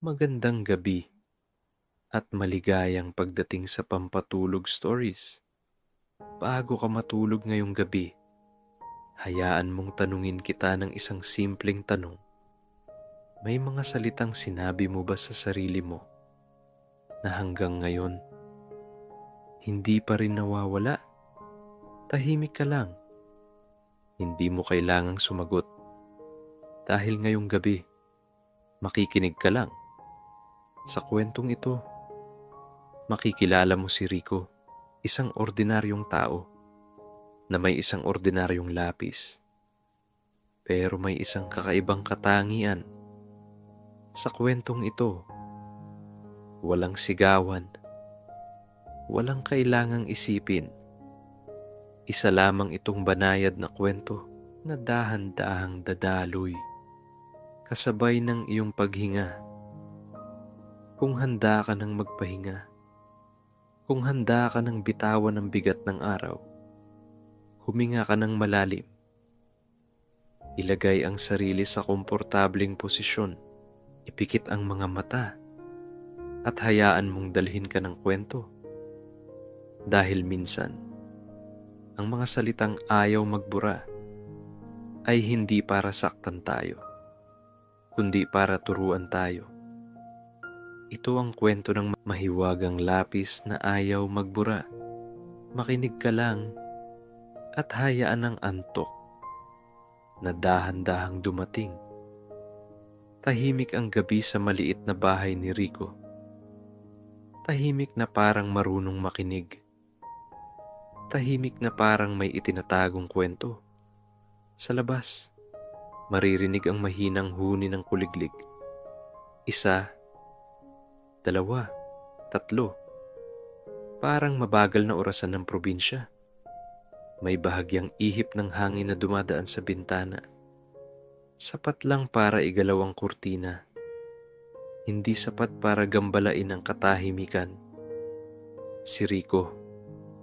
Magandang gabi at maligayang pagdating sa Pampatulog Stories. Bago ka matulog ngayong gabi, hayaan mong tanungin kita ng isang simpleng tanong. May mga salitang sinabi mo ba sa sarili mo na hanggang ngayon hindi pa rin nawawala? Tahimik ka lang. Hindi mo kailangang sumagot. Dahil ngayong gabi, makikinig ka lang. Sa kwentong ito, makikilala mo si Rico, isang ordinaryong tao na may isang ordinaryong lapis. Pero may isang kakaibang katangian. Sa kwentong ito, walang sigawan, walang kailangang isipin. Isa lamang itong banayad na kwento na dahan-dahang dadaloy, kasabay ng iyong paghinga. Kung handa ka ng magpahinga, kung handa ka ng bitawan ng bigat ng araw, huminga ka ng malalim. Ilagay ang sarili sa komportabling posisyon, ipikit ang mga mata, at hayaan mong dalhin ka ng kwento. Dahil minsan, ang mga salitang ayaw magbura ay hindi para saktan tayo, kundi para turuan tayo. Ito ang kwento ng mahiwagang lapis na ayaw magbura. Makinig ka lang at hayaan ang antok na dahan-dahang dumating. Tahimik ang gabi sa maliit na bahay ni Rico. Tahimik na parang marunong makinig. Tahimik na parang may itinatagong kwento. Sa labas, maririnig ang mahinang huni ng kuliglig. Isa, dalawa, tatlo. Parang mabagal na orasan ng probinsya. May bahagyang ihip ng hangin na dumadaan sa bintana. Sapat lang para igalaw ang kurtina. Hindi sapat para gambalain ang katahimikan. Si Rico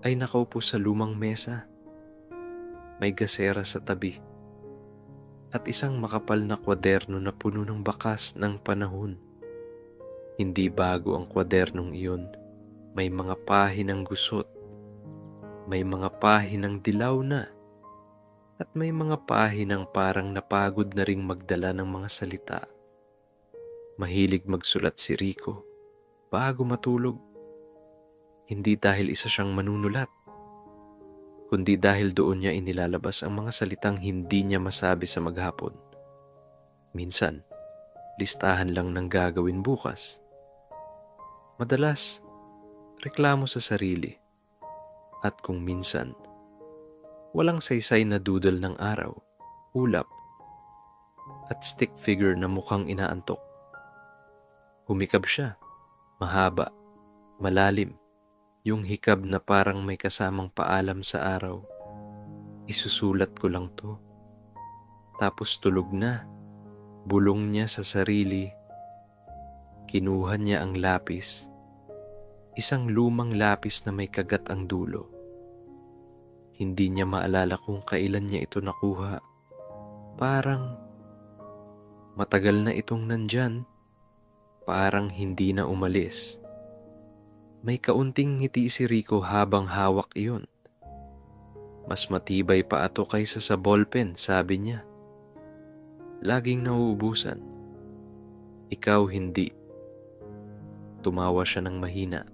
ay nakaupo sa lumang mesa. May gasera sa tabi at isang makapal na kwaderno na puno ng bakas ng panahon. Hindi bago ang kwadernong iyon. May mga pahinang gusot, may mga pahinang dilaw na, at may mga pahinang parang napagod na ring magdala ng mga salita. Mahilig magsulat si Rico bago matulog. Hindi dahil isa siyang manunulat, kundi dahil doon niya inilalabas ang mga salitang hindi niya masabi sa maghapon. Minsan, listahan lang ng gagawin bukas. Madalas, reklamo sa sarili. At kung minsan, walang saysay na doodle ng araw, ulap, at stick figure na mukhang inaantok. Humikab siya, mahaba, malalim, yung hikab na parang may kasamang paalam sa araw. Isusulat ko lang to. Tapos tulog na. Bulong niya sa sarili. Kinuha niya ang lapis. Isang lumang lapis na may kagat ang dulo. Hindi niya maalala kung kailan niya ito nakuha. Parang matagal na itong nandyan. Parang hindi na umalis. May kaunting ngiti si Rico habang hawak iyon. Mas matibay pa ito kaysa sa ballpen, sabi niya. Laging nauubusan. Ikaw hindi. Tumawa siya ng mahina.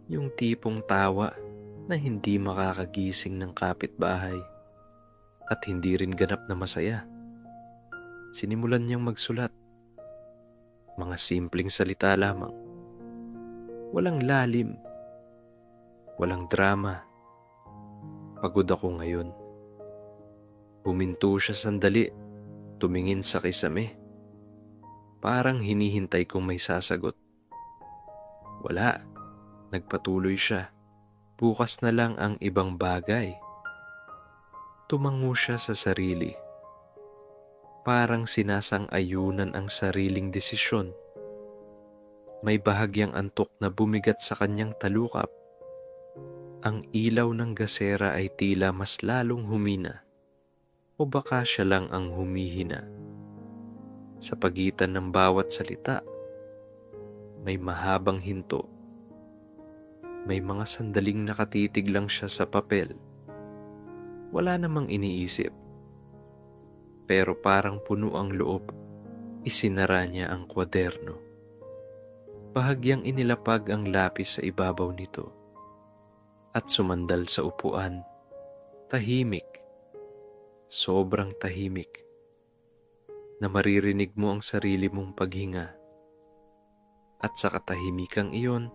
Yung tipong tawa na hindi makakagising ng kapitbahay. At hindi rin ganap na masaya. Sinimulan niyang magsulat. Mga simpleng salita lamang. Walang lalim. Walang drama. Pagod ako ngayon. Huminto siya sandali. Tumingin sa kisame. Parang hinihintay kung may sasagot. Wala. Nagpatuloy siya. Bukas na lang ang ibang bagay. Tumango siya sa sarili. Parang sinasang-ayunan ang sariling desisyon. May bahagyang antok na bumigat sa kanyang talukap. Ang ilaw ng gasera ay tila mas lalong humina. O baka siya lang ang humihina. Sa pagitan ng bawat salita, May mahabang hinto. May mga sandaling nakatitig lang siya sa papel. Wala namang iniisip. Pero parang puno ang loob, isinara niya ang kwaderno. Bahagyang inilapag ang lapis sa ibabaw nito at sumandal sa upuan. Tahimik, sobrang tahimik, na maririnig mo ang sarili mong paghinga. At sa katahimikang iyon,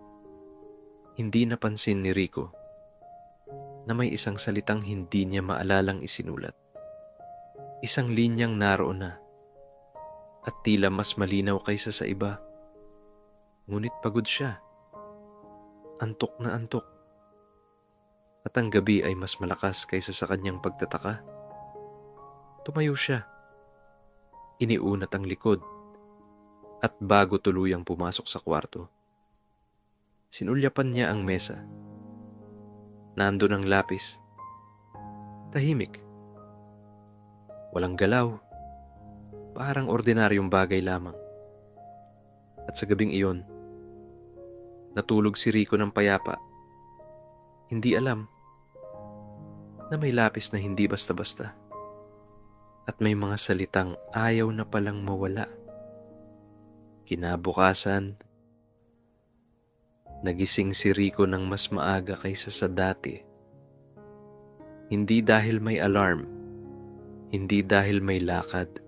hindi napansin ni Rico na may isang salitang hindi niya maalalang isinulat. Isang linyang naroon na at tila mas malinaw kaysa sa iba. Ngunit pagod siya. Antok na antok. At ang gabi ay mas malakas kaysa sa kanyang pagtataka. Tumayo siya. Iniunat ang likod. At bago tuluyang pumasok sa kwarto, sinulyapan niya ang mesa. Nandun ang lapis. Tahimik. Walang galaw. Parang ordinaryong bagay lamang. At sa gabing iyon, natulog si Rico ng payapa. Hindi alam na may lapis na hindi basta-basta. At may mga salitang ayaw na palang mawala. Kinabukasan, nagising si Rico ng mas maaga kaysa sa dati. Hindi dahil may alarm, hindi dahil may lakad,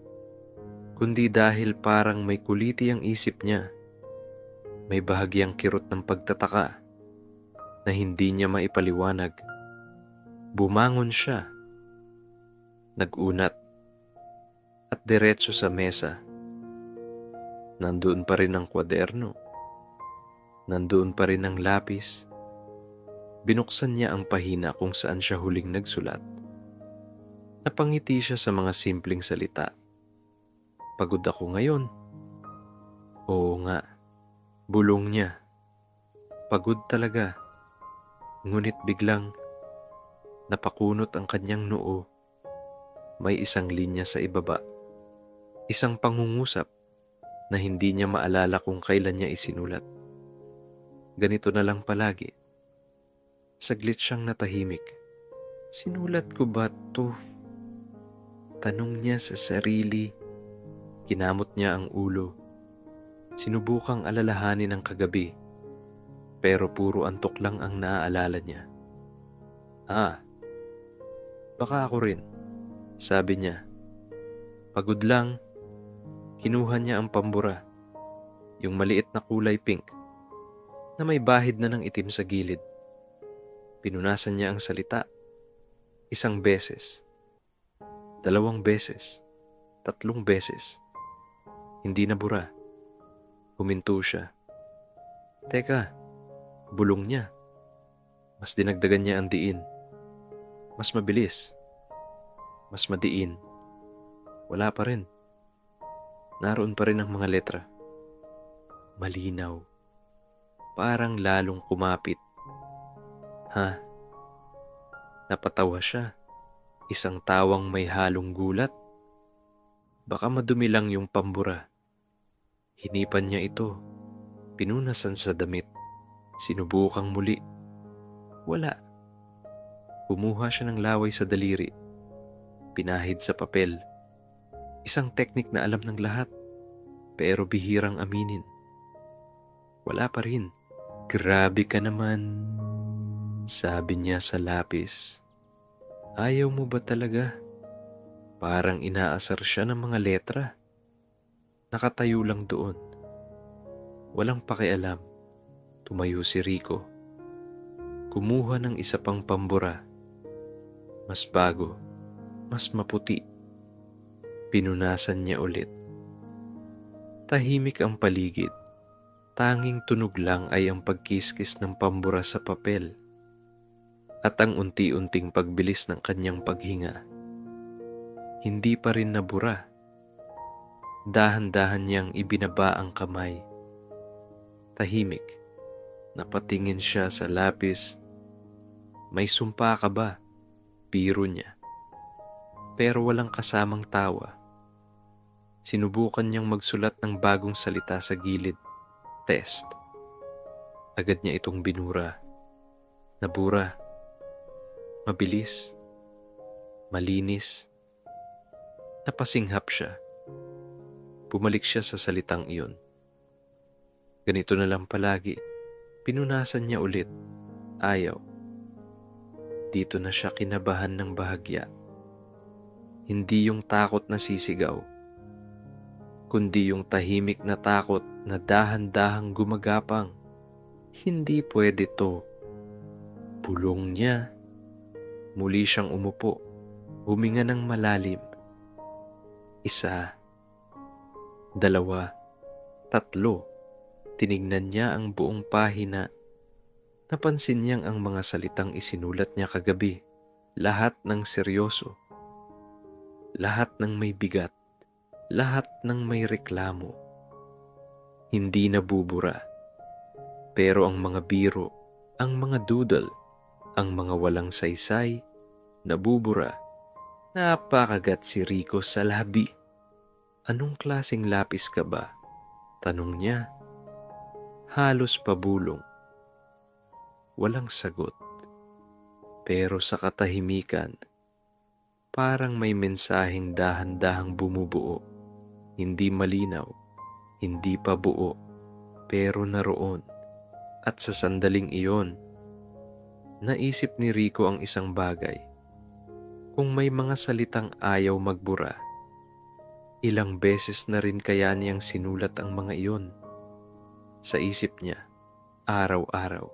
kundi dahil parang may kuliti ang isip niya. May bahagyang kirot ng pagtataka na hindi niya maipaliwanag. Bumangon siya, nagunat, at diretso sa mesa. Nandoon pa rin ang kwaderno. Nandoon pa rin ang lapis. Binuksan niya ang pahina kung saan siya huling nagsulat. Napangiti siya sa mga simpleng salita. Pagod ako ngayon. Oo nga, bulong niya. Pagod talaga. Ngunit biglang napakunot ang kanyang noo. May isang linya sa ibaba. Isang pangungusap na hindi niya maalala kung kailan niya isinulat. Ganito na lang palagi. Saglit siyang natahimik. Sinulat ko ba to? Tanong niya sa sarili. Kinamot niya ang ulo. Sinubukang alalahanin ang kagabi. Pero puro antok lang ang naaalala niya. Baka ako rin, sabi niya. Pagod lang. Kinuha niya ang pambura, yung maliit na kulay pink, na may bahid na ng itim sa gilid. Pinunasan niya ang salita. 1 beses, 2 beses, 3 beses. Hindi nabura. Huminto siya. Teka, bulong niya. Mas dinagdagan niya ang diin. Mas mabilis. Mas madiin. Wala pa rin. Naroon pa rin ang mga letra. Malinaw. Parang lalong kumapit. Napatawa siya. Isang tawang may halong gulat. Baka madumi lang yung pambura. Hinipan niya ito. Pinunasan sa damit. Sinubukang muli. Wala. Kumuha siya ng laway sa daliri. Pinahid sa papel. Isang teknik na alam ng lahat, pero bihirang aminin. Wala pa rin. Grabe ka naman, sabi niya sa lapis. Ayaw mo ba talaga? Parang inaasar siya ng mga letra. Nakatayo lang doon. Walang pakialam. Tumayo si Rico. Kumuha ng isa pang pambura. Mas bago, mas maputi. Pinunasan niya ulit. Tahimik ang paligid. Tanging tunog lang ay ang pagkiskis ng pambura sa papel at ang unti-unting pagbilis ng kanyang paghinga. Hindi pa rin nabura. Dahan-dahan niyang ibinaba ang kamay. Tahimik. Napatingin siya sa lapis. May sumpa ka ba? Biro niya. Pero walang kasamang tawa. Sinubukan niyang magsulat ng bagong salita sa gilid. Test. Agad niya itong binura. Nabura. Mabilis. Malinis. Napasinghap siya. Bumalik siya sa salitang iyon. Ganito na lang palagi. Pinunasan niya ulit. Ayaw. Dito na siya kinabahan ng bahagya. Hindi yung takot na sisigaw, kundi yung tahimik na takot na dahan-dahang gumagapang. Hindi pwede to. Bulong niya. Muli siyang umupo. Huminga ng malalim. 1, 2, 3. Tinignan niya ang buong pahina. Napansin niyang ang mga salitang isinulat niya kagabi. Lahat ng seryoso. Lahat ng may bigat. Lahat ng may reklamo. Hindi nabubura. Pero ang mga biro, ang mga doodle, ang mga walang saysay, nabubura. Napakagat si Rico sa labi. Anong klaseng lapis ka ba? Tanong niya. Halos pabulong. Walang sagot. Pero sa katahimikan, parang may mensaheng dahan-dahang bumubuo. Hindi malinaw, hindi pa buo, pero naroon. At sa sandaling iyon, naisip ni Rico ang isang bagay. Kung may mga salitang ayaw magbura, ilang beses na rin kaya niyang sinulat ang mga iyon sa isip niya, araw-araw.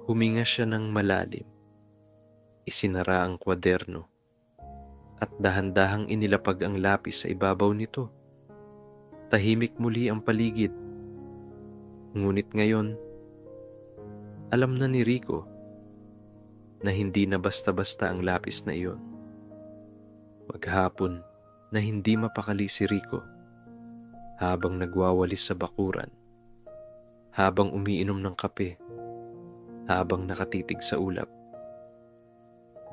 Huminga siya ng malalim. Isinara ang kwaderno at dahan-dahang inilapag ang lapis sa ibabaw nito. Tahimik muli ang paligid. Ngunit ngayon, alam na ni Rico na hindi na basta-basta ang lapis na iyon. Maghapon na hindi mapakali si Rico habang nagwawalis sa bakuran, habang umiinom ng kape, habang nakatitig sa ulap.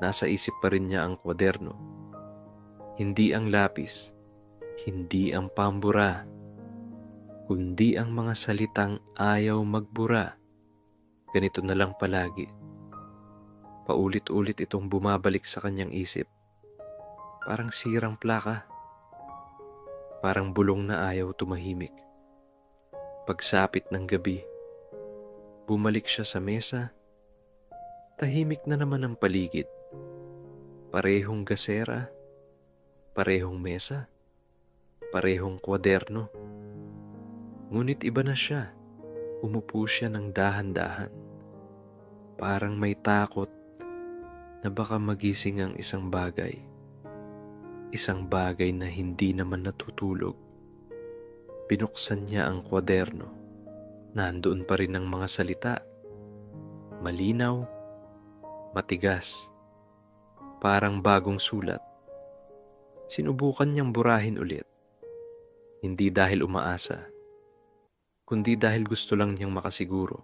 Nasa isip pa rin niya ang kwaderno. Hindi ang lapis, hindi ang pambura, kundi ang mga salitang ayaw magbura. Ganito na lang palagi. Paulit-ulit itong bumabalik sa kanyang isip. Parang sirang plaka. Parang bulong na ayaw tumahimik. Pagsapit ng gabi, bumalik siya sa mesa. Tahimik na naman ang paligid. Parehong gasera, parehong mesa, parehong kwaderno. Ngunit iba na siya. Umupo siya ng dahan-dahan. Parang may takot na baka magising ang isang bagay. Isang bagay na hindi naman natutulog. Binuksan niya ang kwaderno. Nandoon pa rin ang mga salita. Malinaw, matigas, parang bagong sulat. Sinubukan niyang burahin ulit. Hindi dahil umaasa, kundi dahil gusto lang niyang makasiguro.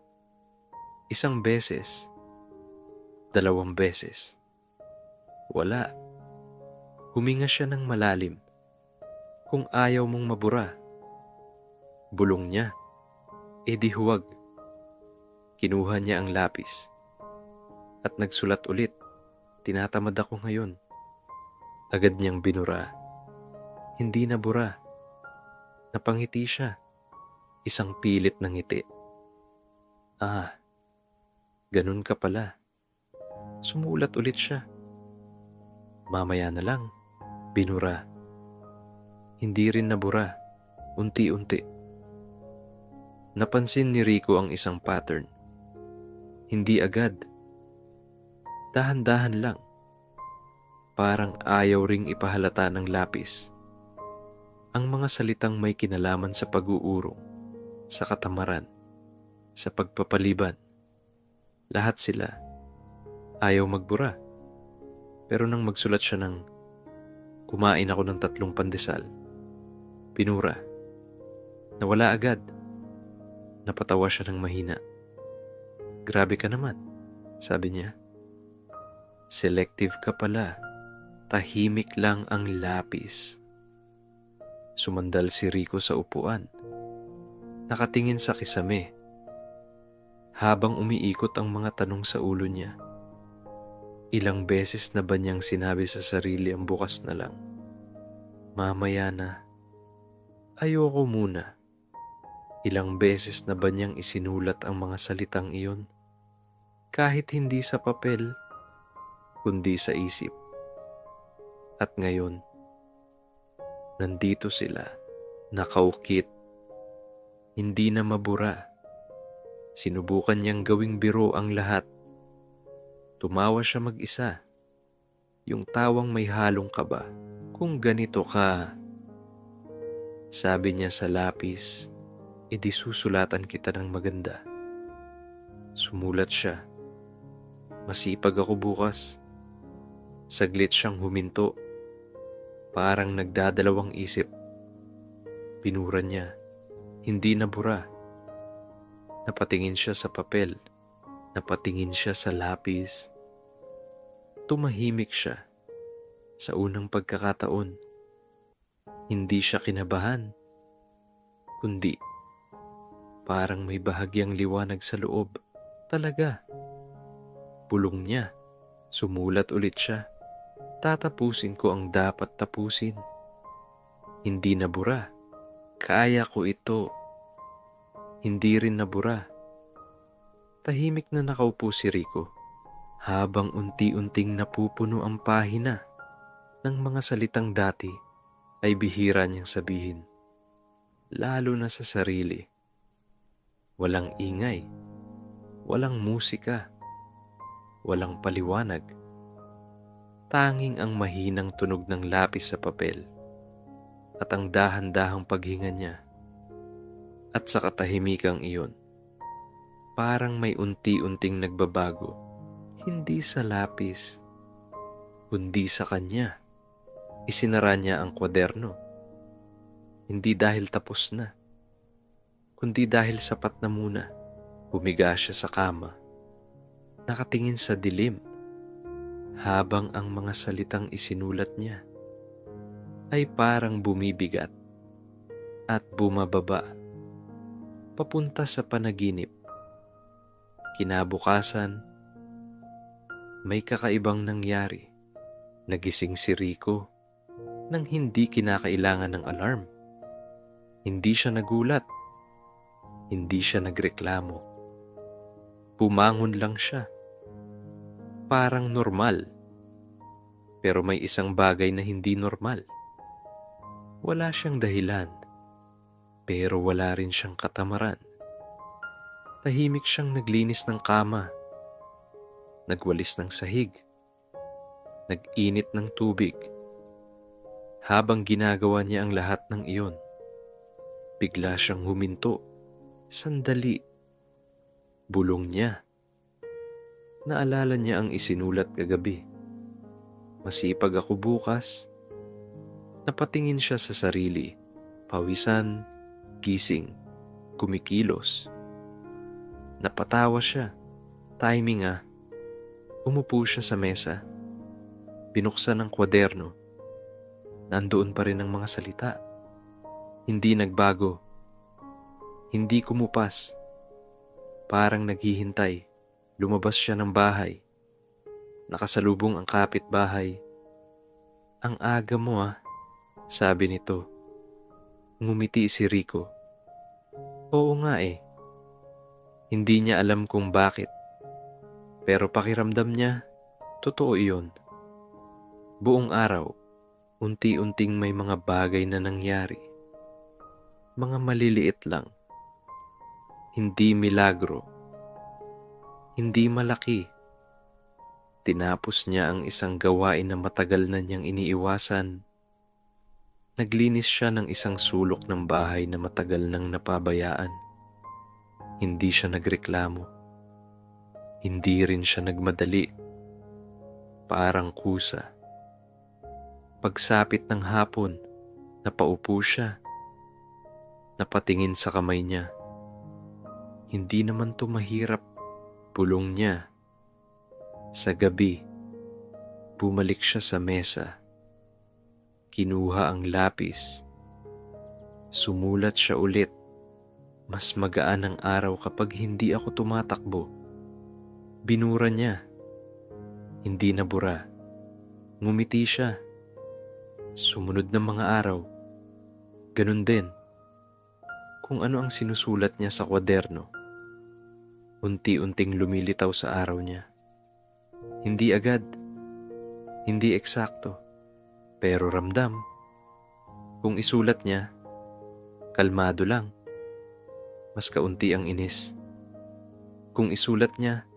1 beses, 2 beses. Wala. Huminga siya ng malalim. Kung ayaw mong mabura, bulong niya, edi huwag. Kinuha niya ang lapis at nagsulat ulit. Tinatamad ako ngayon. Agad niyang binura. Hindi nabura. Napangiti siya. Isang pilit na ngiti. Ah, ganun ka pala. Sumulat ulit siya. Mamaya na lang. Binura. Hindi rin nabura. Unti-unti. Napansin ni Rico ang isang pattern. Hindi agad. Dahan-dahan lang. Parang ayaw ring ipahalata ng lapis. Ang mga salitang may kinalaman sa pag-uurong, sa katamaran, sa pagpapaliban. Lahat sila ayaw magbura. Pero nang magsulat siya ng kumain ako ng 3 pandesal, pinura. Nawala agad. Napatawa siya ng mahina. Grabe ka naman, sabi niya. Selective ka pala. Tahimik lang ang lapis. Sumandal si Rico sa upuan. Nakatingin sa kisame habang umiikot ang mga tanong sa ulo niya. Ilang beses na ba niyang sinabi sa sarili ang bukas na lang? Mamaya na. Ayoko muna. Ilang beses na ba niyang isinulat ang mga salitang iyon? Kahit hindi sa papel, kundi sa isip. At ngayon, nandito sila, nakaukit, hindi na mabura. Sinubukan niyang gawing biro ang lahat. Tumawa siya mag-isa. Yung tawang may halong kaba. Kung ganito ka, sabi niya sa lapis, edi susulatan kita ng maganda. Sumulat siya. Masipag ako bukas. Saglit siyang huminto. Parang nagdadalawang isip. Binura niya. Hindi nabura. Napatingin siya sa papel. Napatingin siya sa lapis. Tumahimik siya. Sa unang pagkakataon, hindi siya kinabahan, kundi parang may bahagyang liwanag sa loob. Talaga. Bulong niya. Sumulat ulit siya. Tatapusin ko ang dapat tapusin. Hindi nabura. Kaya ko ito. Hindi rin nabura. Tahimik na nakaupo si Rico habang unti-unting napupuno ang pahina ng mga salitang dati ay bihira niyang sabihin, lalo na sa sarili. Walang ingay, walang musika, walang paliwanag. Tanging ang mahinang tunog ng lapis sa papel at ang dahan-dahang paghinga niya. At sa katahimikang iyon, parang may unti-unting nagbabago, hindi sa lapis, kundi sa kanya. Isinara niya ang kwaderno, hindi dahil tapos na, kundi dahil sapat na muna. Humiga siya sa kama, nakatingin sa dilim, habang ang mga salitang isinulat niya ay parang bumibigat at bumababa papunta sa panaginip. Kinabukasan, may kakaibang nangyari. Nagising si Rico nang hindi kinakailangan ng alarm. Hindi siya nagulat. Hindi siya nagreklamo. Bumangon lang siya. Parang normal. Pero may isang bagay na hindi normal. Wala siyang dahilan. Pero wala rin siyang katamaran. Tahimik siyang naglinis ng kama, nagwalis ng sahig, nag-init ng tubig. Habang ginagawa niya ang lahat ng iyon, bigla siyang huminto. Sandali. Bulong niya. Naalala niya ang isinulat kagabi. Masipag ako bukas. Napatingin siya sa sarili. Pawisan, gising, kumikilos. Napatawa siya. Timing ah. Umupo siya sa mesa. Binuksan ang kwaderno. Nandoon pa rin ang mga salita. Hindi nagbago. Hindi kumupas. Parang naghihintay. Lumabas siya ng bahay. Nakasalubong ang kapitbahay. Ang aga mo ah, sabi nito. Ngumiti si Rico. Oo nga eh. Hindi niya alam kung bakit. Pero pakiramdam niya, totoo iyon. Buong araw, unti-unting may mga bagay na nangyari. Mga maliliit lang. Hindi milagro. Hindi malaki. Tinapos niya ang isang gawain na matagal na niyang iniiwasan. Naglinis siya ng isang sulok ng bahay na matagal nang napabayaan. Hindi siya nagreklamo. Hindi rin siya nagmadali. Parang kusa. Pagsapit ng hapon, napaupo siya. Napatingin sa kamay niya. Hindi naman to mahirap, bulong niya. Sa gabi, bumalik siya sa mesa. Kinuha ang lapis. Sumulat siya ulit. Mas magaan ang araw kapag hindi ako tumatakbo. Binura niya, hindi nabura. Ngumiti siya. Sumunod na mga araw, ganun din. Kung ano ang sinusulat niya sa kwaderno, unti-unting lumilitaw sa araw niya. Hindi agad, hindi eksakto, pero ramdam. Kung isulat niya, kalmado lang, mas kaunti ang inis. Kung isulat niya,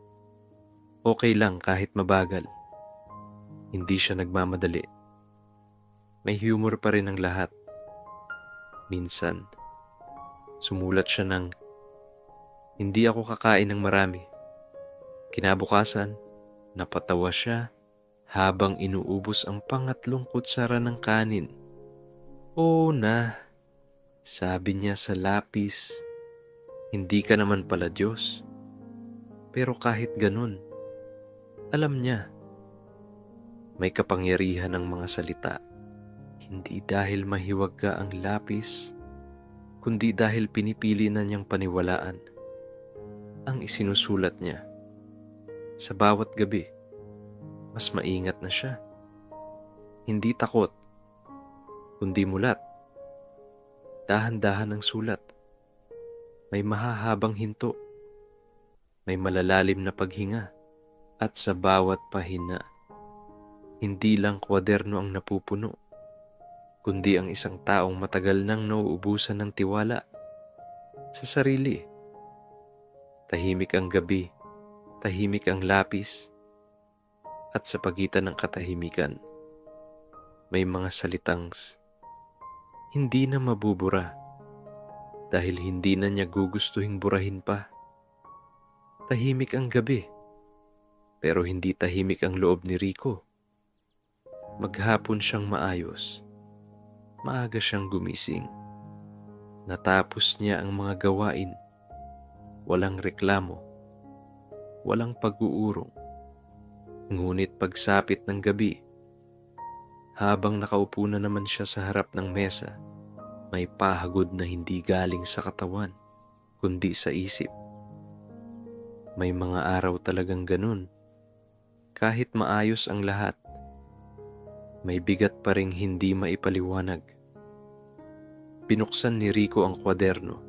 okay lang kahit mabagal. Hindi siya nagmamadali. May humor pa rin ang lahat. Minsan, sumulat siya ng, hindi ako kakain ng marami. Kinabukasan, napatawa siya habang inuubos ang pangatlong kutsara ng kanin. Oo na, sabi niya sa lapis, hindi ka naman pala Diyos. Pero kahit ganun, alam niya, may kapangyarihan ang mga salita. Hindi dahil mahiwaga ang lapis, kundi dahil pinipili na niyang paniwalaan ang isinusulat niya. Sa bawat gabi, mas maingat na siya. Hindi takot, kundi mulat. Dahan-dahan ang sulat. May mahahabang hinto. May malalalim na paghinga. At sa bawat pahina, hindi lang kwaderno ang napupuno, kundi ang isang taong matagal nang nauubusan ng tiwala sa sarili. Tahimik ang gabi, tahimik ang lapis, at sa pagitan ng katahimikan, may mga salitang hindi na mabubura dahil hindi na niya gugustuhing burahin pa. Tahimik ang gabi, pero hindi tahimik ang loob ni Rico. Maghapon siyang maayos. Maaga siyang gumising. Natapos niya ang mga gawain. Walang reklamo. Walang pag-uurong. Ngunit pagsapit ng gabi, habang nakaupo na naman siya sa harap ng mesa, may pahagod na hindi galing sa katawan, kundi sa isip. May mga araw talagang ganun. Kahit maayos ang lahat, may bigat pa ring hindi maipaliwanag. Binuksan ni Rico ang kwaderno.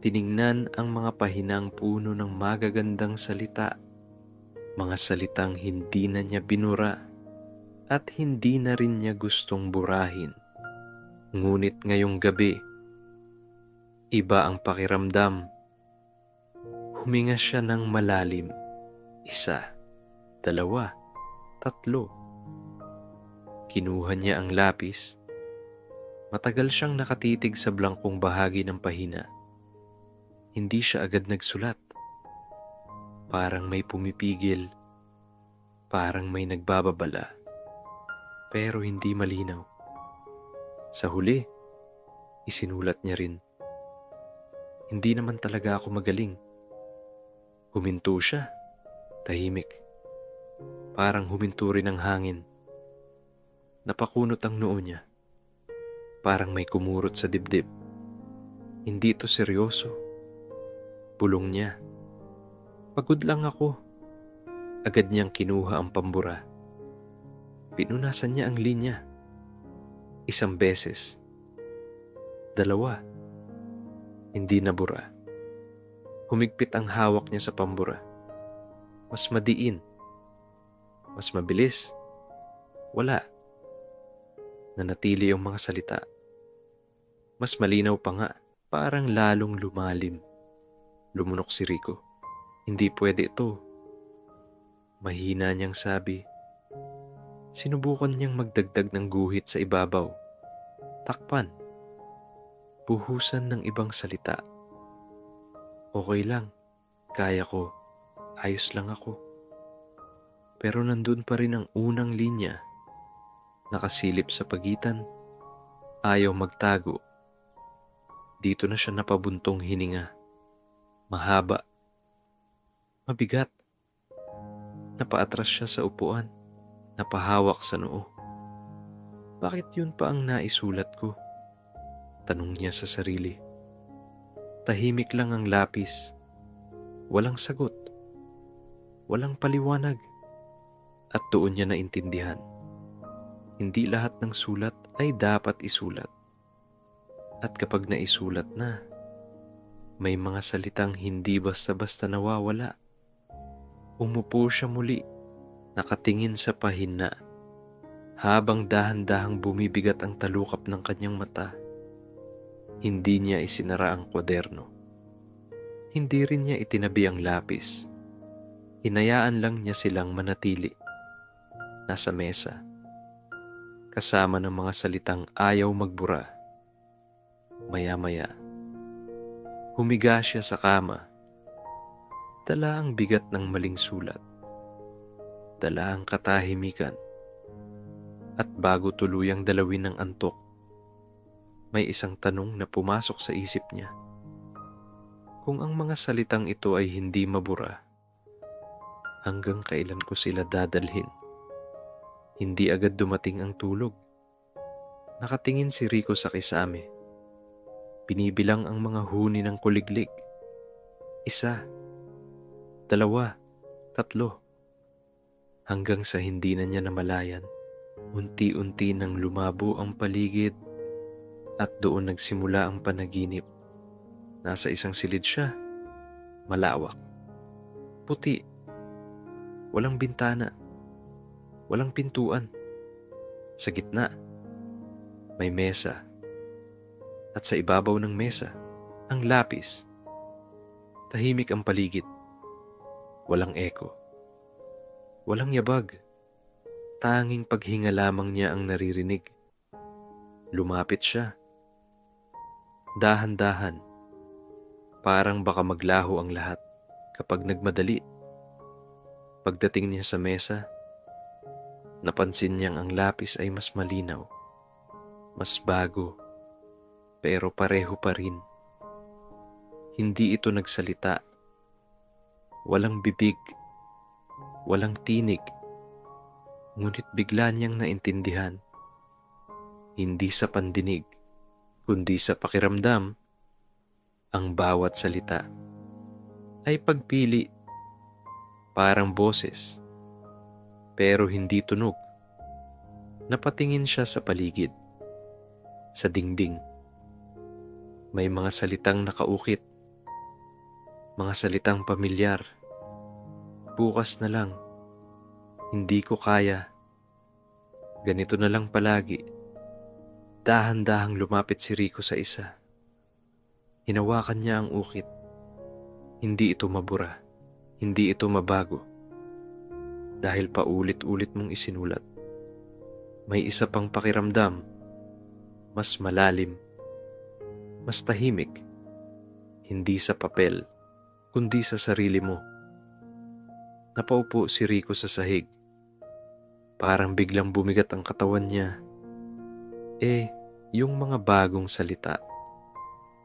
Tiningnan ang mga pahinang puno ng magagandang salita. Mga salitang hindi na niya binura at hindi na rin niya gustong burahin. Ngunit ngayong gabi, iba ang pakiramdam. Huminga siya ng malalim. 1, 2, 3. Kinuha niya ang lapis. Matagal siyang nakatitig sa blangkong bahagi ng pahina. Hindi siya agad nagsulat. Parang may pumipigil. Parang may nagbababala. Pero hindi malinaw. Sa huli, isinulat niya rin, hindi naman talaga ako magaling. Huminto siya. Tahimik. Parang huminto rin ang hangin. Napakunot ang noo niya. Parang may kumurot sa dibdib. Hindi ito seryoso. Bulong niya. Pagod lang ako. Agad niyang kinuha ang pambura. Pinunasan niya ang linya. 1 beses. 2. Hindi nabura. Humigpit ang hawak niya sa pambura. Mas madiin. Mas mabilis. Wala. Nanatili ang mga salita. Mas malinaw pa nga. Parang lalong lumalim. Lumunok si Rico. Hindi pwede ito. Mahina niyang sabi. Sinubukan niyang magdagdag ng guhit sa ibabaw. Takpan. Buhusan ng ibang salita. Okay lang. Kaya ko. Ayos lang ako. Pero nandun pa rin ang unang linya. Nakasilip sa pagitan. Ayaw magtago. Dito na siya napabuntong hininga. Mahaba. Mabigat. Napaatras siya sa upuan. Napahawak sa noo. Bakit yun pa ang naisulat ko? Tanong niya sa sarili. Tahimik lang ang lapis. Walang sagot. Walang paliwanag. At doon niya naintindihan. Hindi lahat ng sulat ay dapat isulat. At kapag naisulat na, may mga salitang hindi basta-basta nawawala. Umupo siya muli, nakatingin sa pahina, habang dahan-dahang bumibigat ang talukap ng kanyang mata. Hindi niya isinara ang kwaderno. Hindi rin niya itinabi ang lapis. Hinayaan lang niya silang manatili. Nasa mesa, kasama ng mga salitang ayaw magbura. Maya-maya, humiga siya sa kama. Dala ang bigat ng maling sulat. Dala ang katahimikan. At bago tuluyang dalawin ng antok, may isang tanong na pumasok sa isip niya. Kung ang mga salitang ito ay hindi mabura, hanggang kailan ko sila dadalhin? Hindi agad dumating ang tulog. Nakatingin si Rico sa kisame. Binibilang ang mga huni ng kuliglig. 1, 2, 3. Hanggang sa hindi na niya namalayan, unti-unti nang lumabo ang paligid at doon nagsimula ang panaginip. Nasa isang silid siya, malawak, puti, walang bintana, walang pintuan. Sa gitna, may mesa. At sa ibabaw ng mesa, ang lapis. Tahimik ang paligid. Walang eko. Walang yabag. Tanging paghinga lamang niya ang naririnig. Lumapit siya. Dahan-dahan. Parang baka maglaho ang lahat kapag nagmadali. Pagdating niya sa mesa, napansin niyang ang lapis ay mas malinaw, mas bago, pero pareho pa rin. Hindi ito nagsalita. Walang bibig, walang tinig. Ngunit bigla niyang naintindihan. Hindi sa pandinig, kundi sa pakiramdam, ang bawat salita ay pagpili, parang boses, pero hindi tunog. Napatingin siya sa paligid, sa dingding. May mga salitang nakaukit, mga salitang pamilyar. Bukas na lang, hindi ko kaya, ganito na lang palagi. Dahan-dahang lumapit si Rico sa isa. Hinawakan niya ang ukit. Hindi ito mabura, hindi ito mabago. Dahil paulit-ulit mong isinulat. May isa pang pakiramdam, mas malalim, mas tahimik. Hindi sa papel, kundi sa sarili mo. Napaupo si Rico sa sahig. Parang biglang bumigat ang katawan niya. Yung mga bagong salita.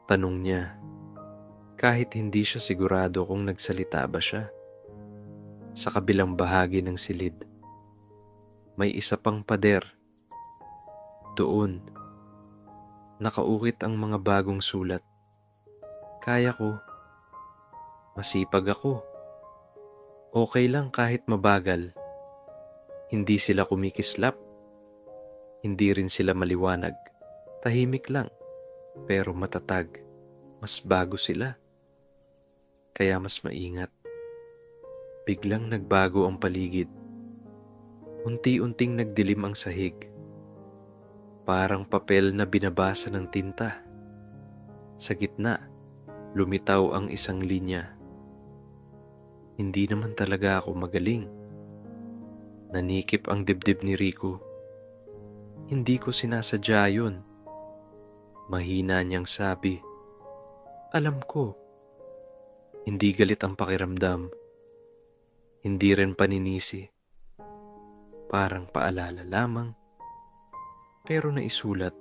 Tanong niya, kahit hindi siya sigurado kung nagsalita ba siya. Sa kabilang bahagi ng silid, may isa pang pader. Doon, nakaukit ang mga bagong sulat. Kaya ko. Masipag ako. Okay lang kahit mabagal. Hindi sila kumikislap. Hindi rin sila maliwanag. Tahimik lang, pero matatag. Mas bago sila. Kaya mas maingat. Biglang nagbago ang paligid. Unti-unting nagdilim ang sahig. Parang papel na binabasa ng tinta. Sa gitna, lumitaw ang isang linya. Hindi naman talaga ako magaling. Nanikip ang dibdib ni Rico. Hindi ko sinasadya yun. Mahina niyang sabi. Alam ko. Hindi galit ang pakiramdam. Hindi rin paninisi. Parang paalala lamang. Pero naisulat.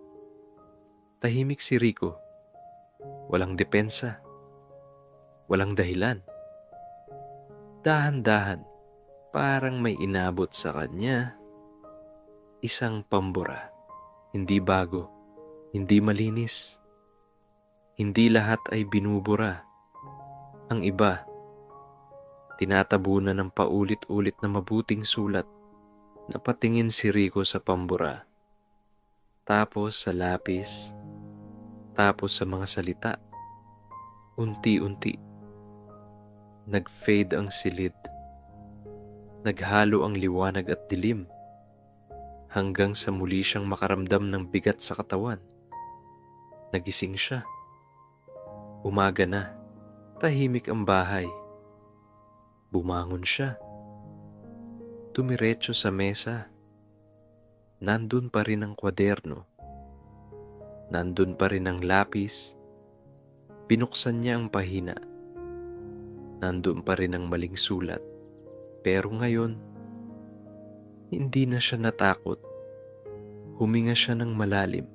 Tahimik si Rico. Walang depensa. Walang dahilan. Dahan-dahan, parang may inabot sa kanya. Isang pambura. Hindi bago. Hindi malinis. Hindi lahat ay binubura. Ang iba, tinatabunan ng paulit-ulit na mabuting sulat. Napatingin si Rico sa pambura, tapos sa lapis, tapos sa mga salita. Unti-unti, nag-fade ang silid. Naghalo ang liwanag at dilim, hanggang sa muli siyang makaramdam ng bigat sa katawan. Nagising siya. Umaga na, tahimik ang bahay. Bumangon siya. Tumiretso sa mesa. Nandun pa rin ang kwaderno. Nandun pa rin ang lapis. Binuksan niya ang pahina. Nandun pa rin ang maling sulat. Pero ngayon, hindi na siya natakot. Huminga siya ng malalim.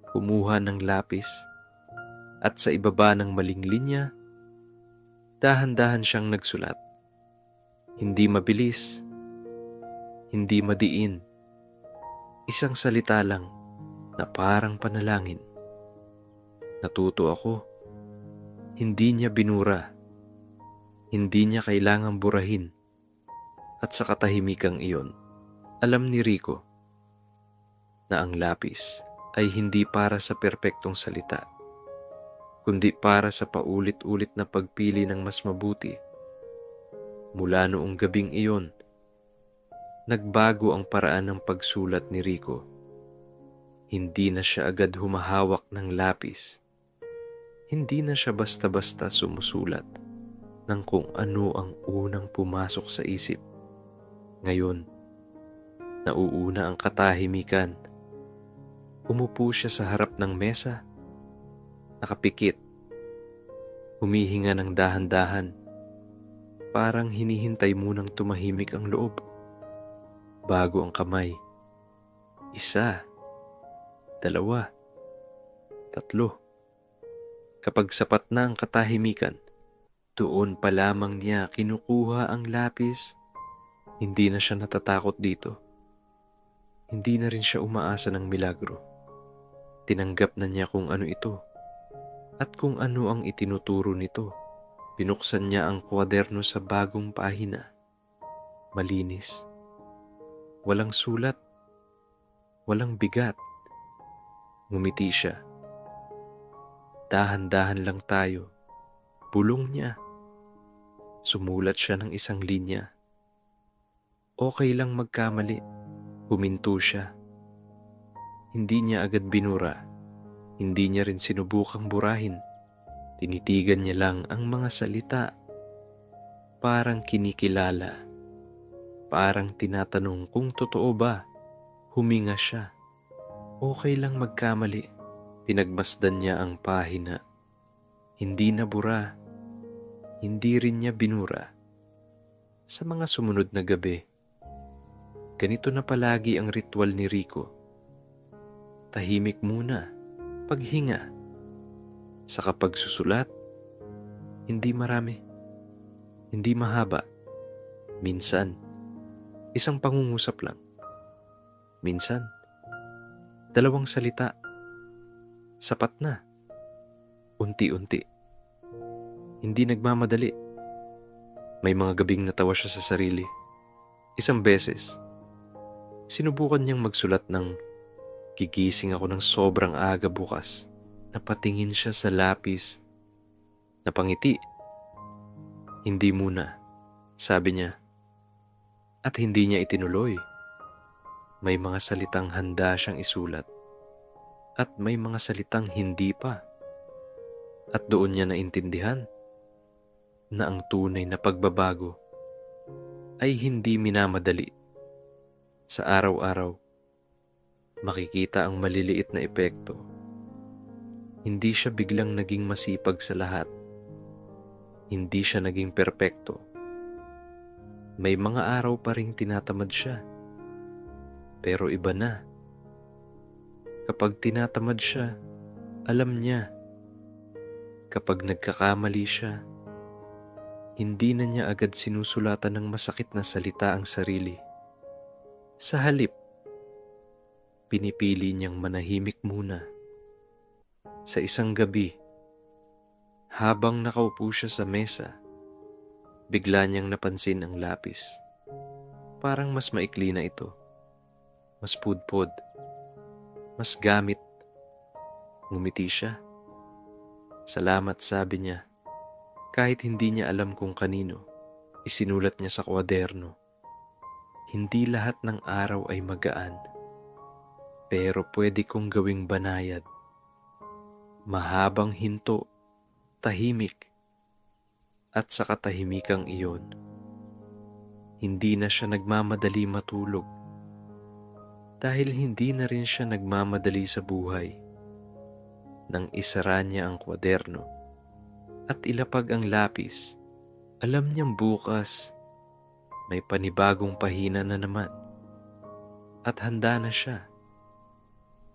Kumuha ng lapis. At sa ibaba ng maling linya, dahan-dahan siyang nagsulat. Hindi mabilis. Hindi madiin. Isang salita lang na parang panalangin. Natuto ako. Hindi niya binura. Hindi niya kailangang burahin. At sa katahimikang iyon, alam ni Rico na ang lapis ay hindi para sa perpektong salita, kundi para sa paulit-ulit na pagpili ng mas mabuti. Mula noong gabing iyon, nagbago ang paraan ng pagsulat ni Rico. Hindi na siya agad humahawak ng lapis. Hindi na siya basta-basta sumusulat ng kung ano ang unang pumasok sa isip. Ngayon, nauuna ang katahimikan. Umupo siya sa harap ng mesa, nakapikit, humihinga ng dahan-dahan, parang hinihintay munang tumahimik ang loob. Bago ang kamay. 1, 2, 3. Kapag sapat na ang katahimikan, doon pa lamang niya kinukuha ang lapis. Hindi na siya natatakot dito. Hindi na rin siya umaasa ng milagro. Tinanggap na niya kung ano ito at kung ano ang itinuturo nito. Binuksan niya ang kwaderno sa bagong pahina. Malinis. Walang sulat. Walang bigat. Ngumiti siya. Dahan-dahan lang tayo. Bulong niya. Sumulat siya ng isang linya. Okay lang magkamali. Huminto siya. Hindi niya agad binura. Hindi niya rin sinubukang burahin. Tinitigan niya lang ang mga salita. Parang kinikilala. Parang tinatanong kung totoo ba. Huminga siya. Okay lang magkamali. Pinagmasdan niya ang pahina. Hindi nabura. Hindi rin niya binura. Sa mga sumunod na gabi, ganito na palagi ang ritual ni Rico. Tahimik muna, paghinga. Sa kapag susulat, hindi marami, hindi mahaba. Minsan, isang pangungusap lang. Minsan, 2 salita. Sapat na. Unti-unti. Hindi nagmamadali. May mga gabing natawa siya sa sarili. Isang beses, sinubukan niyang magsulat ng gigising ako ng sobrang aga bukas. Napatingin siya sa lapis. Napangiti. Hindi muna, sabi niya. At hindi niya itinuloy. May mga salitang handa siyang isulat. At may mga salitang hindi pa. At doon niya naintindihan na ang tunay na pagbabago ay hindi minamadali. Sa araw-araw, makikita ang maliliit na epekto. Hindi siya biglang naging masipag sa lahat. Hindi siya naging perpekto. May mga araw pa ring tinatamad siya. Pero iba na. Kapag tinatamad siya, alam niya. Kapag nagkakamali siya, hindi na niya agad sinusulatan ng masakit na salita ang sarili. Sa halip, pinipili niyang manahimik muna. Sa isang gabi, habang nakaupo siya sa mesa, bigla niyang napansin ang lapis. Parang mas maikli na ito, mas pudpod, mas gamit. Ngumiti siya. Salamat, sabi niya. Kahit hindi niya alam kung kanino, isinulat niya sa kwaderno. Hindi lahat ng araw ay magaan, pero pwede kong gawing banayad. Mahabang hinto, tahimik, at sa katahimikang iyon, hindi na siya nagmamadali matulog dahil hindi na rin siya nagmamadali sa buhay. Nang isara niya ang kwaderno at ilapag ang lapis, alam niyang bukas may panibagong pahina na naman at handa na siya,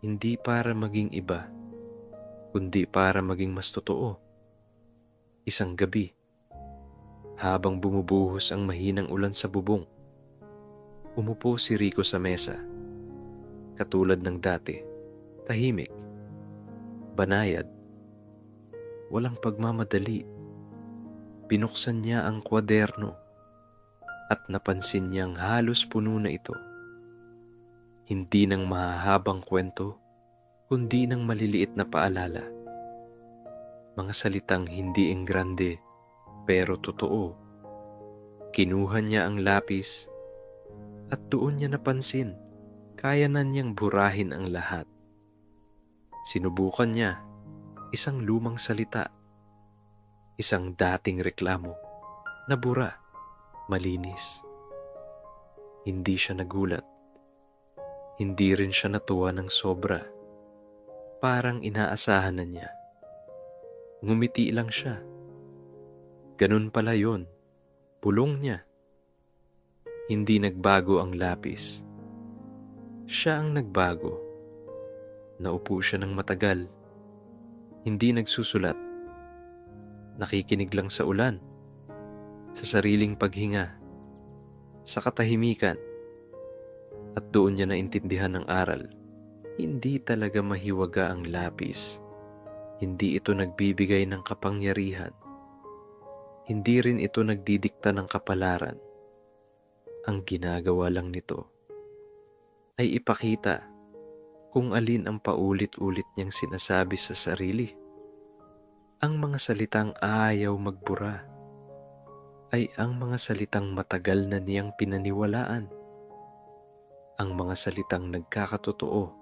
hindi para maging iba, kundi para maging mas totoo. Isang gabi, habang bumubuhos ang mahinang ulan sa bubong, umupo si Rico sa mesa. Katulad ng dati, tahimik, banayad, walang pagmamadali. Binuksan niya ang kwaderno at napansin niyang halos puno na ito. Hindi ng mahahabang kwento, kundi ng maliliit na paalala. Mga salitang hindi enggrande pero totoo. Kinuha niya ang lapis at doon niya napansin, kaya na niyang burahin ang lahat. Sinubukan niya isang lumang salita, isang dating reklamo na bura, malinis. Hindi siya nagulat. Hindi rin siya natuwa ng sobra. Parang inaasahan na niya. Ngumiti lang siya. Ganun pala yun. Pulong niya. Hindi nagbago ang lapis. Siya ang nagbago. Naupo siya ng matagal. Hindi nagsusulat. Nakikinig lang sa ulan, sa sariling paghinga, sa katahimikan. At doon niya naintindihan ang aral. Hindi talaga mahiwaga ang lapis. Hindi ito nagbibigay ng kapangyarihan. Hindi rin ito nagdidikta ng kapalaran. Ang ginagawa lang nito ay ipakita kung alin ang paulit-ulit niyang sinasabi sa sarili. Ang mga salitang ayaw magbura ay ang mga salitang matagal na niyang pinaniwalaan. Ang mga salitang nagkakatotoo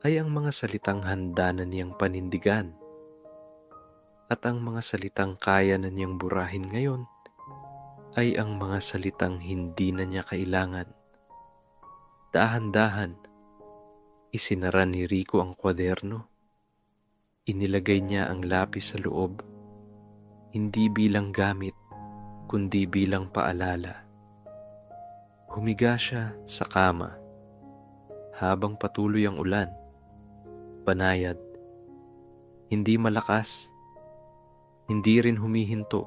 ay ang mga salitang handa na niyang panindigan. At ang mga salitang kaya na niyang burahin ngayon ay ang mga salitang hindi na niya kailangan. Dahan-dahan, isinara ni Rico ang kwaderno. Inilagay niya ang lapis sa loob, hindi bilang gamit, kundi bilang paalala. Humiga siya sa kama habang patuloy ang ulan. Banayad, hindi malakas, hindi rin humihinto.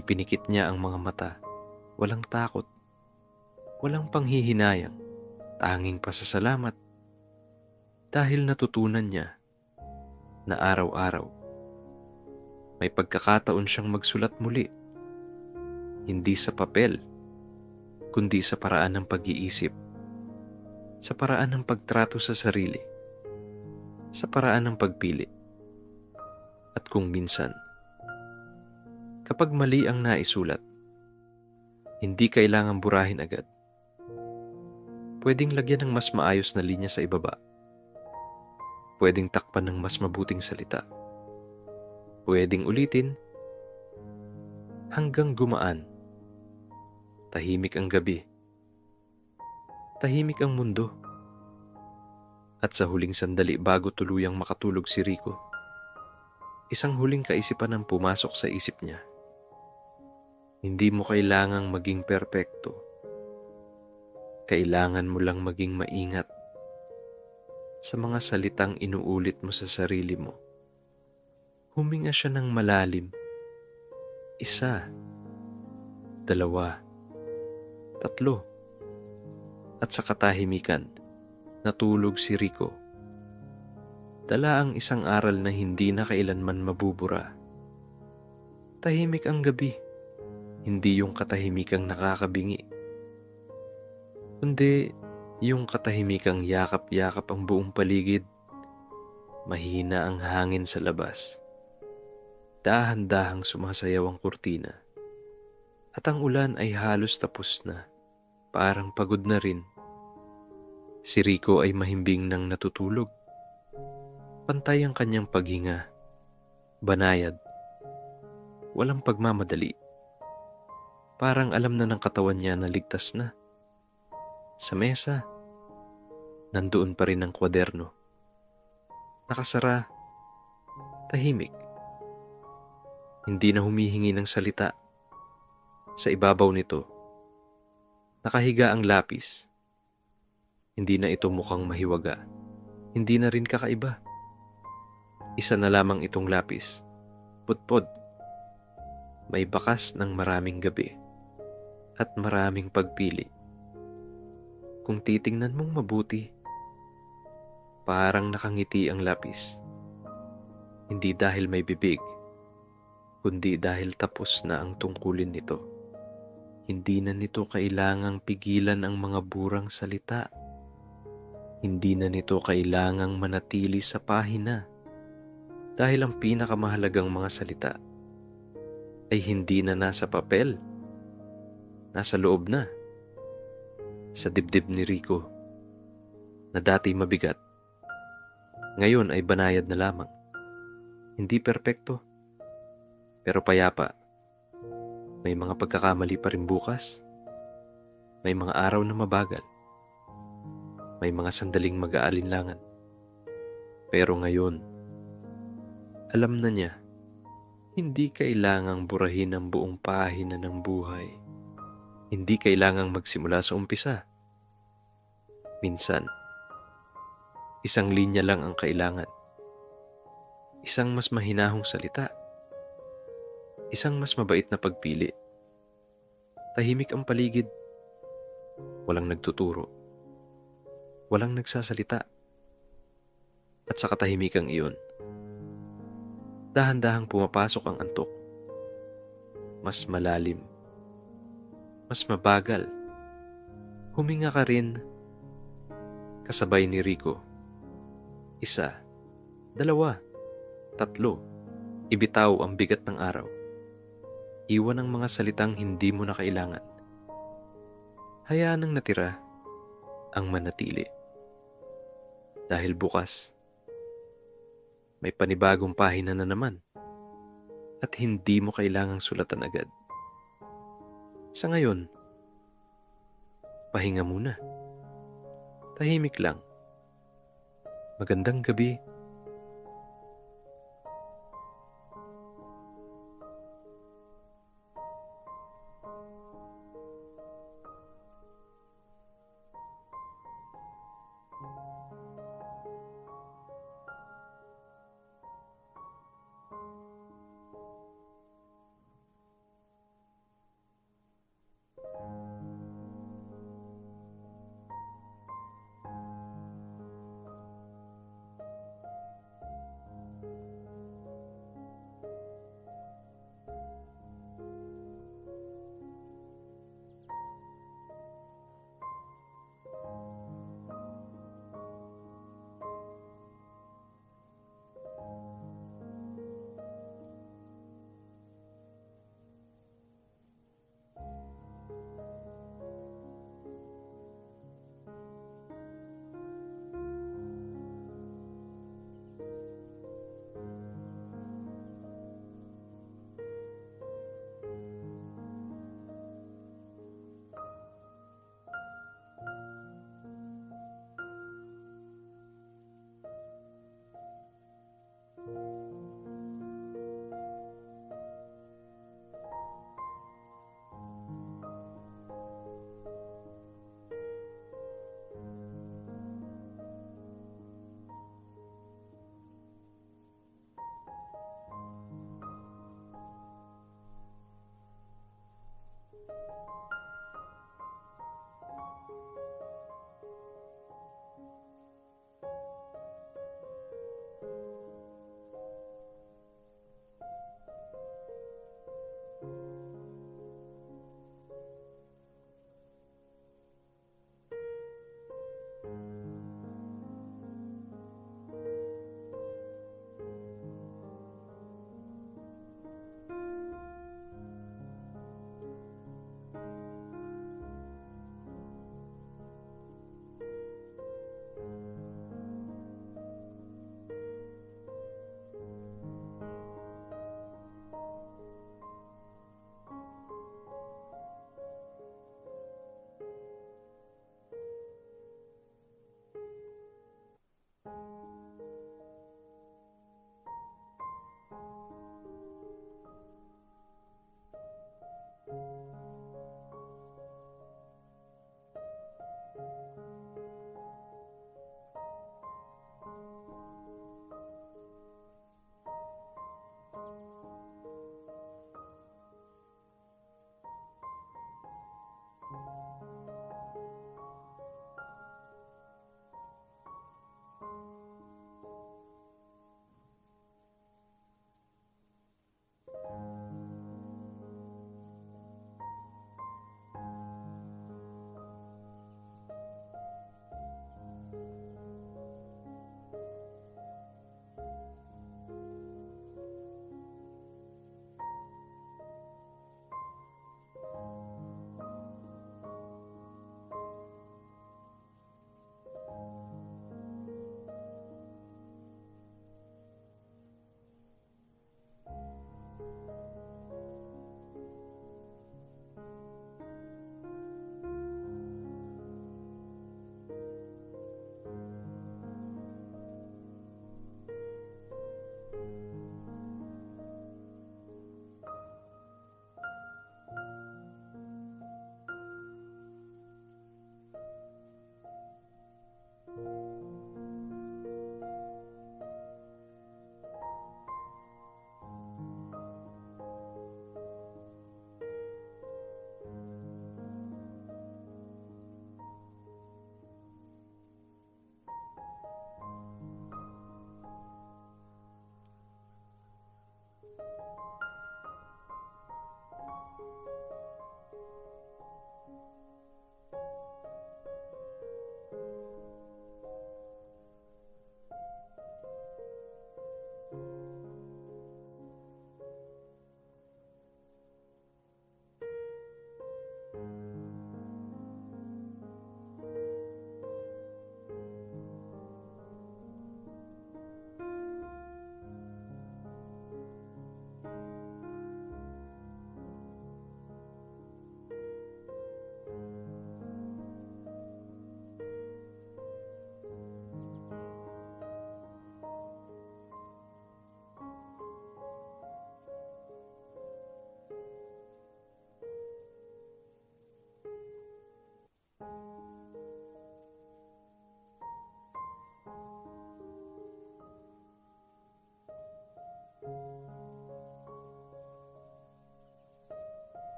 Ipinikit niya ang mga mata, walang takot, walang panghihinayang, tanging pasasalamat. Dahil natutunan niya na araw-araw may pagkakataon siyang magsulat muli, hindi sa papel, kundi sa paraan ng pag-iisip, sa paraan ng pagtrato sa sarili, sa paraan ng pagpili. At kung minsan, kapag mali ang naisulat, hindi kailangang burahin agad. Pwedeng lagyan ng mas maayos na linya sa ibaba. Pwedeng takpan ng mas mabuting salita. Pwedeng ulitin hanggang gumaan. Tahimik ang gabi. Tahimik ang mundo. At sa huling sandali bago tuluyang makatulog si Rico, isang huling kaisipan ang pumasok sa isip niya. Hindi mo kailangang maging perpekto. Kailangan mo lang maging maingat sa mga salitang inuulit mo sa sarili mo. Huminga siya ng malalim. 1, 2, 3. At sa katahimikan, natulog si Rico. dala ang isang aral na hindi na kailanman mabubura. Tahimik ang gabi, hindi yung katahimikang nakakabingi, kundi yung katahimikang yakap-yakap ang buong paligid. Mahina ang hangin sa labas. Dahan-dahang sumasayaw ang kurtina. At ang ulan ay halos tapos na. Parang pagod na rin. Si Rico ay mahimbing nang natutulog. Pantay ang kanyang paghinga. Banayad. Walang pagmamadali. Parang alam na ng katawan niya na ligtas na. Sa mesa, nandoon pa rin ang kwaderno. Nakasara, tahimik. Hindi na humihingi ng salita. Sa ibabaw nito, nakahiga ang lapis. Hindi na ito mukhang mahiwaga. Hindi na rin kakaiba. Isa na lamang itong lapis. Putpod. May bakas ng maraming gabi at maraming pagpili. Kung titingnan mong mabuti, parang nakangiti ang lapis. Hindi dahil may bibig, kundi dahil tapos na ang tungkulin nito. Hindi na nito kailangang pigilan ang mga burang salita. Hindi na nito kailangang manatili sa pahina. Dahil ang pinakamahalagang mga salita ay hindi na nasa papel. Nasa loob na. Sa dibdib ni Rico, na dati mabigat, ngayon ay banayad na lamang. Hindi perpekto, pero payapa. May mga pagkakamali pa rin bukas. May mga araw na mabagal. May mga sandaling mag-aalinlangan. Pero ngayon, alam na niya, hindi kailangang burahin ang buong pahina ng buhay. Hindi kailangang magsimula sa umpisa. Minsan, isang linya lang ang kailangan. Isang mas mahinahong salita. Isang mas mabait na pagpili. Tahimik ang paligid. Walang nagtuturo. Walang nagsasalita. At sa katahimikang iyon, dahan-dahang pumapasok ang antok. Mas malalim. Mas mabagal. Huminga ka rin. Kasabay ni Rico. 1, 2, 3. Ibitaw ang bigat ng araw. Iwan ang mga salitang hindi mo na kailangan. Hayaan ang natira ang manatili. Dahil bukas, may panibagong pahina na naman. At hindi mo kailangang sulatan agad. Sa ngayon, pahinga muna. Tahimik lang. Magandang gabi.